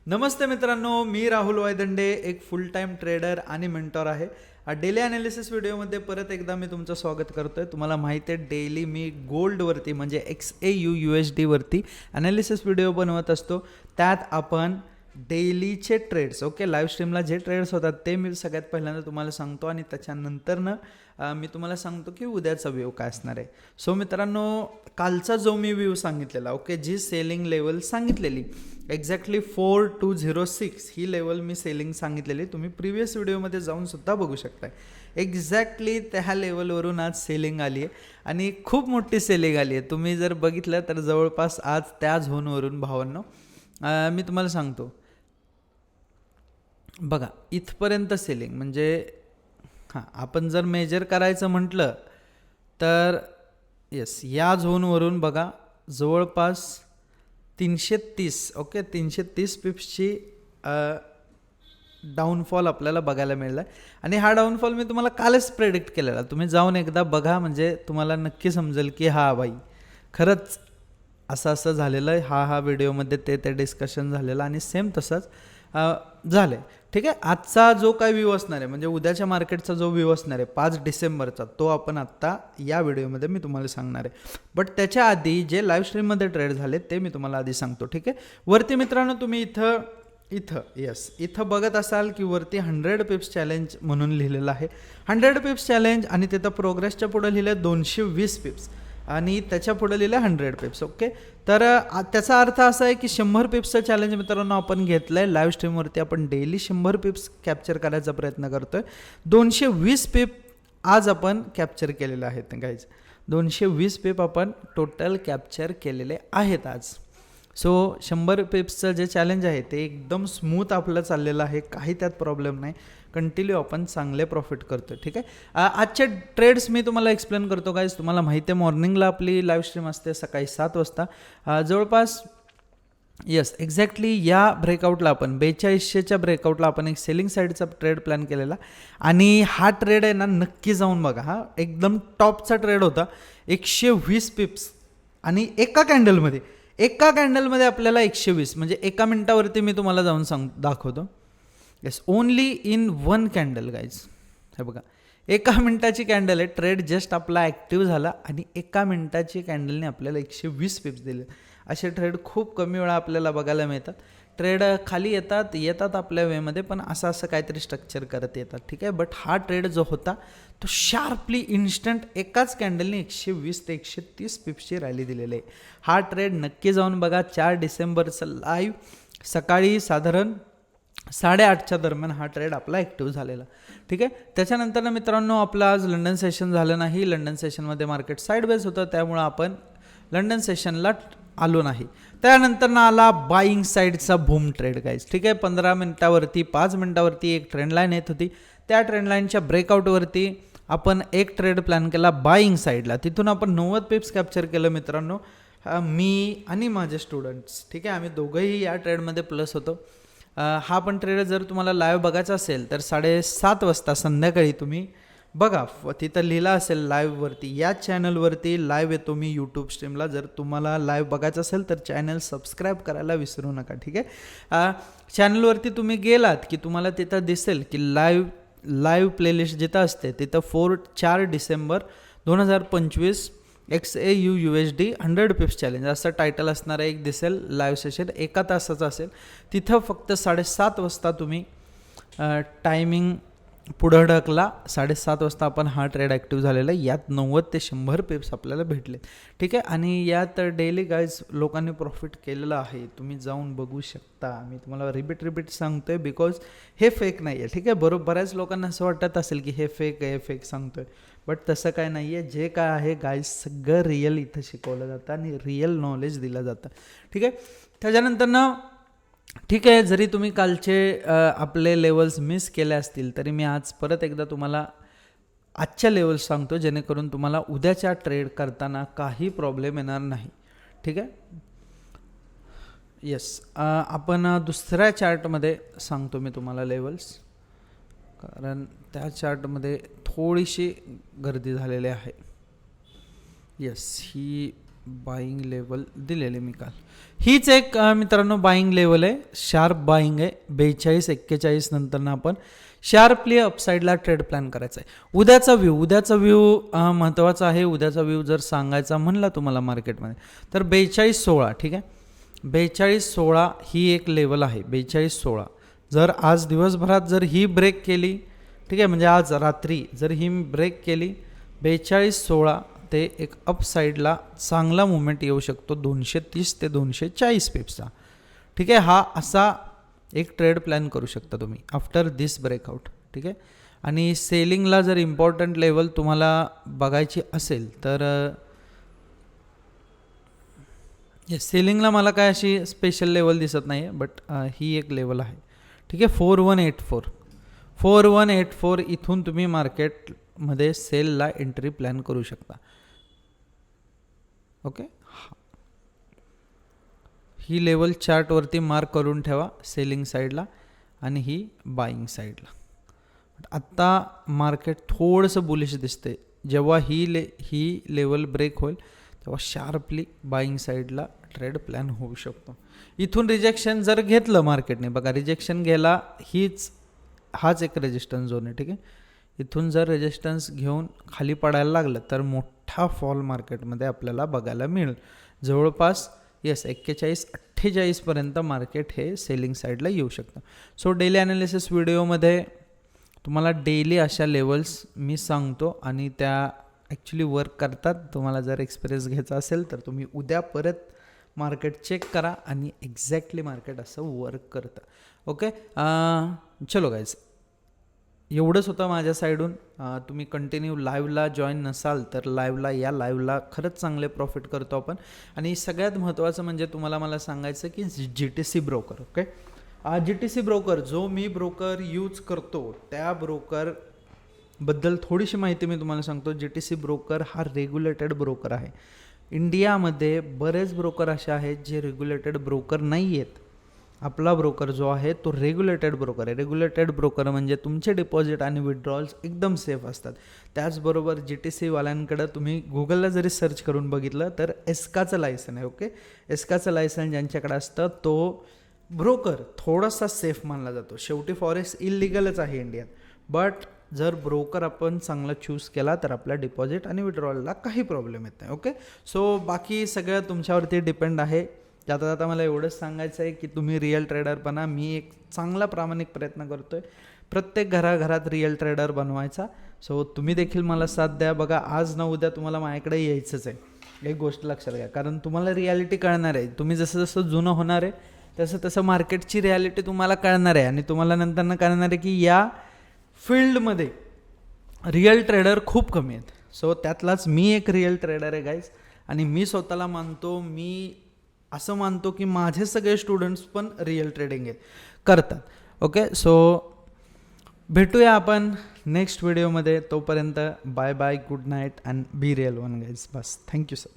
नमस्ते मित्रांनो, मी राहुल वायदंडे, एक फुल time trader आणि मेंटॉर आहे. डेली ॲनालिसिस व्हिडिओमध्ये परत एकदा मी तुमचं स्वागत करतो आहे. तुम्हाला माहिती आहे डेली मी गोल्डवरती म्हणजे XAUUSD ॲनालिसिस व्हिडिओ बनवत असतो. त्यात आपण डेलीचे ट्रेड्स लाईव्ह स्ट्रीमला जे ट्रेड्स होतात ते मी सगळ्यात पहिल्यांदा तुम्हाला सांगतो आणि त्याच्यानंतरनं मी तुम्हाला सांगतो की उद्याचा व्ह्यू काय असणार आहे. सो मित्रांनो, कालचा जो मी व्ह्यू सांगितलेला जी सेलिंग लेवल सांगितलेली एक्झॅक्टली 4206 ही लेवल मी सेलिंग सांगितलेली तुम्ही प्रिव्हियस व्हिडिओमध्ये जाऊन सुद्धा बघू शकताय. एक्झॅक्टली त्या लेवलवरून आज सेलिंग आली आहे आणि खूप मोठी सेलिंग आली आहे. तुम्ही जर बघितलं तर जवळपास आज त्या झोनवरून भावांनो मी तुम्हाला सांगतो बघा इथपर्यंत सेलिंग म्हणजे आपण जर मेजर करायचं म्हटलं तर येस या झोनवरून बघा जवळपास 330 330 पिप्सची डाऊनफॉल आपल्याला बघायला मिळाला आहे. आणि हा डाऊनफॉल मी तुम्हाला कालच प्रेडिक्ट केलेला. तुम्ही जाऊन एकदा बघा म्हणजे तुम्हाला नक्की समजेल की बाई खरंच असं झालेलं आहे. हा व्हिडिओमध्ये ते डिस्कशन झालेलं आणि सेम तसंच झालं आहे. ठीक आहे, आजचा जो काय व्ह्यू असणार आहे म्हणजे उद्याच्या मार्केटचा जो व्ह्यू असणार आहे 5 डिसेंबरचा तो आपण आत्ता या व्हिडिओमध्ये मी तुम्हाला सांगणार आहे. बट त्याच्या आधी जे लाईव्ह स्ट्रीममध्ये ट्रेड झाले ते मी तुम्हाला आधी सांगतो. ठीक आहे, वरती मित्रांनो तुम्ही इथं बघत असाल की वरती 100 पिप्स चॅलेंज म्हणून लिहिलेलं आहे. 100 पिप्स चॅलेंज आणि तिथं प्रोग्रेसच्या पुढे लिहिलं 220 पिप्स आणि त्याच्या पुढे लिहिलं 100 पिप्स. तर त्याचा अर्थ असा आहे की 100 पिप्सचं चॅलेंज मित्रांनो आपण घेतलं आहे. लाईव्ह स्ट्रीमवरती आपण डेली 100 पिप्स कॅप्चर करायचा प्रयत्न करतो आहे. 220 पिप आज आपण कॅप्चर केलेले आहेत गाईज. 220 पिप आपण टोटल कॅप्चर केलेले आहेत आज. सो 100 पिप्सचं जे चॅलेंज आहे ते एकदम स्मूथ आपलं चाललेलं आहे. काही त्यात प्रॉब्लेम नाही. कंटिन्यू आपण चांगले प्रॉफिट करतो. ठीक आहे, आजचे ट्रेड्स मी तुम्हाला एक्सप्लेन करतो गाईज. तुम्हाला माहिती आहे मॉर्निंगला आपली लाईव्ह स्ट्रीम असते सकाळी 7 वाजता जवळपास. येस, एक्झॅक्टली या ब्रेकआउटला आपण 4200च्या ब्रेकआउटला आपण एक सेलिंग साईडचा ट्रेड प्लॅन केलेला आणि हा ट्रेड आहे ना नक्की जाऊन बघा. एकदम टॉपचा ट्रेड होता. 120 पिप्स आणि एका कॅन्डलमध्ये आपल्याला 120 म्हणजे एका मिनटावरती मी तुम्हाला जाऊन दाखवतो. Yes, only in 1 candle guys. हे बघा एका मिनटाची कॅन्डल आहे. ट्रेड जस्ट आपला ॲक्टिव्ह झाला आणि एका मिनटाची कॅन्डलने आपल्याला 120 पिप्स दिले. असे ट्रेड खूप कमी वेळा आपल्याला बघायला मिळतात. ट्रेड खाली येतात आपल्या वेमध्ये पण असं काहीतरी स्ट्रक्चर करत येतात. ठीक आहे, बट हा ट्रेड जो होता तो शार्पली इन्स्टंट एकाच कॅन्डलने 120 ते 130 पिप्सची रॅली दिलेली आहे. हा ट्रेड नक्की जाऊन बघा. 4 डिसेंबरचं लाईव्ह सकाळी साधारण 8:30च्या दरम्यान हा ट्रेड आपला ॲक्टिव्ह झालेला. ठीक आहे, त्याच्यानंतर ना मित्रांनो आपलं आज लंडन सेशन झालं नाही. लंडन सेशनमध्ये मार्केट साईडवेज होतं त्यामुळं आपण लंडन सेशनला आलो नाही. त्यानंतर ना आला बाईंग साईडचा बूम ट्रेड गाईज. ठीक आहे, 15 मिनटावरती 5 मिनटावरती एक ट्रेंड लाईन येत होती. त्या ट्रेंड लाईनच्या ब्रेकआउटवरती आपण एक ट्रेड प्लॅन केला बाईंग साईडला. तिथून आपण 90 पिप्स कॅप्चर केलं मित्रांनो, मी आणि माझे स्टुडंट्स. ठीक आहे, आम्ही दोघंही या ट्रेडमध्ये प्लस होतो. हा पण ट्रेड जर तुम्हाला लाईव्ह बघायचा असेल तर 7:30 वाजता संध्याकाळी तुम्ही बघा. तिथं लिहिलं असेल लाईव्हवरती. या चॅनलवरती लाईव्ह येतो मी यूट्यूब स्ट्रीमला. जर तुम्हाला लाईव्ह बघायचं असेल तर चॅनल सबस्क्राईब करायला विसरू नका. ठीक आहे, चॅनलवरती तुम्ही गेलात की तुम्हाला तिथं दिसेल की लाईव्ह प्लेलिस्ट जिथं असते तिथं 4 डिसेंबर 2025 XAUUSD 100 पिप्स चॅलेंज असं टायटल असणारं एक दिसेल. लाईव्ह सेशन एका तासाचं असेल. तिथं फक्त 7:30 वाजता तुम्ही टायमिंग पुढं ढकला. 7:30 वाजता आपण हा ट्रेड ॲक्टिव्ह झालेला आहे. यात 90 ते 100 पिप्स आपल्याला भेटले. ठीक आहे, आणि यात डेली गाईज लोकांनी प्रॉफिट केलेलं आहे. तुम्ही जाऊन बघू शकता. मी तुम्हाला रिपीट सांगतोय बिकॉज हे फेक नाही आहे. ठीक आहे, बऱ्याच लोकांना असं वाटत असेल की हे फेक सांगतोय, बट तसं काय नाही आहे. जे काय आहे गाईज सगळं रिअल इथं शिकवलं जातं आणि रिअल नॉलेज दिलं जातं. ठीक आहे, त्याच्यानंतर ना ठीक आहे, जरी तुम्ही कालचे आपले लेवल्स मिस केले असतील तरी मी आज परत एकदा तुम्हाला आजच्या लेवल्स सांगतो जेणेकरून तुम्हाला उद्याच्या ट्रेड करताना काही प्रॉब्लेम येणार नाही. ठीक आहे, येस, आपण दुसऱ्या चार्टमध्ये सांगतो मी तुम्हाला लेवल्स, कारण त्या चार्टमध्ये थोडीशी गर्दी झालेली आहे. येस, ही बाईंग लेवल दिलेले मी काल. हीच एक मित्रांनो बाईंग लेवल आहे, शार्प बाईंग आहे. 42-41 नंतर आपण शार्पली अपसाईडला ट्रेड प्लॅन करायचा आहे. उद्याचा व्ह्यू महत्त्वाचा आहे. उद्याचा व्ह्यू जर सांगायचा म्हणला तुम्हाला मार्केटमध्ये तर 42-16 ठीक आहे. 42-16 ही एक लेवल आहे. 42-16 जर आज दिवसभरात जर ही ब्रेक केली ठीक आहे, म्हणजे आज रात्री जर ही ब्रेक केली 42-16 ते एक अपसाईडला चांगला मुवमेंट येऊ शकतो 230 ते 240 पिप्सचा ठीक आहे. हा असा एक ट्रेड प्लॅन करू शकता तुम्ही आफ्टर दिस ब्रेकआउट ठीक आहे. आणि सेलिंगला जर इम्पॉर्टंट लेवल तुम्हाला बघायची असेल तर सेलिंगला मला काय अशी स्पेशल लेवल दिसत नाही आहे, बट ही एक लेवल आहे ठीक आहे. 4184 इथून तुम्ही मार्केटमध्ये सेलला एंट्री प्लॅन करू शकता. ओके, ही लेवल चार्टवरती मार्क करून ठेवा सेलिंग साईडला आणि ही बाईंग साईडला. आत्ता मार्केट थोडंसं बुलिश दिसते. जेव्हा ही लेवल ब्रेक होईल तेव्हा शार्पली बाईंग साईडला ट्रेड प्लॅन होऊ शकतो. इथून रिजेक्शन जर घेतलं मार्केटने, बघा रिजेक्शन घ्यायला हाच एक रेजिस्टन्स झोन आहे ठीक आहे. इथून जर रेजिस्टन्स घेऊन खाली पडायला लागलं तर मोठा फॉल मार्केटमध्ये आपल्याला बघायला मिळेल. जवळपास 41-48 पर्यंत मार्केट हे सेलिंग साईडला येऊ शकतं. सो डेली ॲनालिसिस व्हिडिओमध्ये तुम्हाला डेली अशा लेवल्स मी सांगतो आणि त्या ॲक्च्युली वर्क करतात. तुम्हाला जर एक्सपिरियन्स घ्यायचा असेल तर तुम्ही उद्या परत मार्केट चेक करा आणि एक्झॅक्टली मार्केट असं वर्क करतं. ओके, चलो गाईज, एवढंच होतं माझ्या साईडून. तुम्ही कंटिन्यू लाईव्हला जॉईन नसाल तर लाईव्हला खरंच चांगले प्रॉफिट करतो आपण. आणि सगळ्यात महत्त्वाचं म्हणजे तुम्हाला मला सांगायचं की GTC broker. Okay, GTC broker जो मी ब्रोकर यूज करतो त्या ब्रोकरबद्दल थोडीशी माहिती मी तुम्हाला सांगतो. GTC ब्रोकर हा रेग्युलेटेड ब्रोकर आहे. इंडियामध्ये बरेच ब्रोकर असे आहेत जे रेग्युलेटेड ब्रोकर नाही आहेत. आपला ब्रोकर जो आहे तो रेग्युलेटेड ब्रोकर आहे. रेग्युलेटेड ब्रोकर म्हणजे तुमचे डिपॉझिट आणि विड्रॉल्स एकदम सेफ असतात. त्याचबरोबर GTC वाल्यांकडं तुम्ही गुगलला जरी सर्च करून बघितलं तर एस्काचं लायसन आहे. ओके, एस्काचं लायसन ज्यांच्याकडे असतं तो ब्रोकर थोडासा सेफ मानला जातो. शेवटी फॉरेक्स इलिगलच आहे इंडियात, बट जर ब्रोकर आपण चांगला चूज केला तर आपल्या डिपॉझिट आणि विड्रॉलला काही प्रॉब्लेम येत नाही. ओके, सो बाकी सगळं तुमच्यावरती डिपेंड आहे. जाता मला एवढंच सांगायचं आहे की तुम्ही रिअल ट्रेडर बना. मी एक चांगला प्रामाणिक प्रयत्न करतो आहे प्रत्येक घराघरात रिअल ट्रेडर बनवायचा. सो तुम्ही देखील मला साथ द्या. बघा, आज न उद्या तुम्हाला माझ्याकडे यायचंच आहे. एक गोष्ट लक्षात घ्या, कारण तुम्हाला रियालिटी कळणार आहे. तुम्ही जसं जसं जुनं होणार आहे तसं तसं मार्केटची रियालिटी तुम्हाला कळणार आहे आणि तुम्हाला नंतर कळणार आहे की या फील्डमध्ये रिअल ट्रेडर खूप कमी आहेत. सो त्यातलाच मी एक रिअल ट्रेडर आहे गाईज. आणि मी स्वतःला मानतो, मी असं मानतो की माझे सगळे स्टुडंट्स पण रिअल ट्रेडिंग करतात. ओके, सो भेटूया आपण नेक्स्ट व्हिडिओमध्ये. तोपर्यंत bye bye, good night and be real one guys. बस, थँक्यू सर.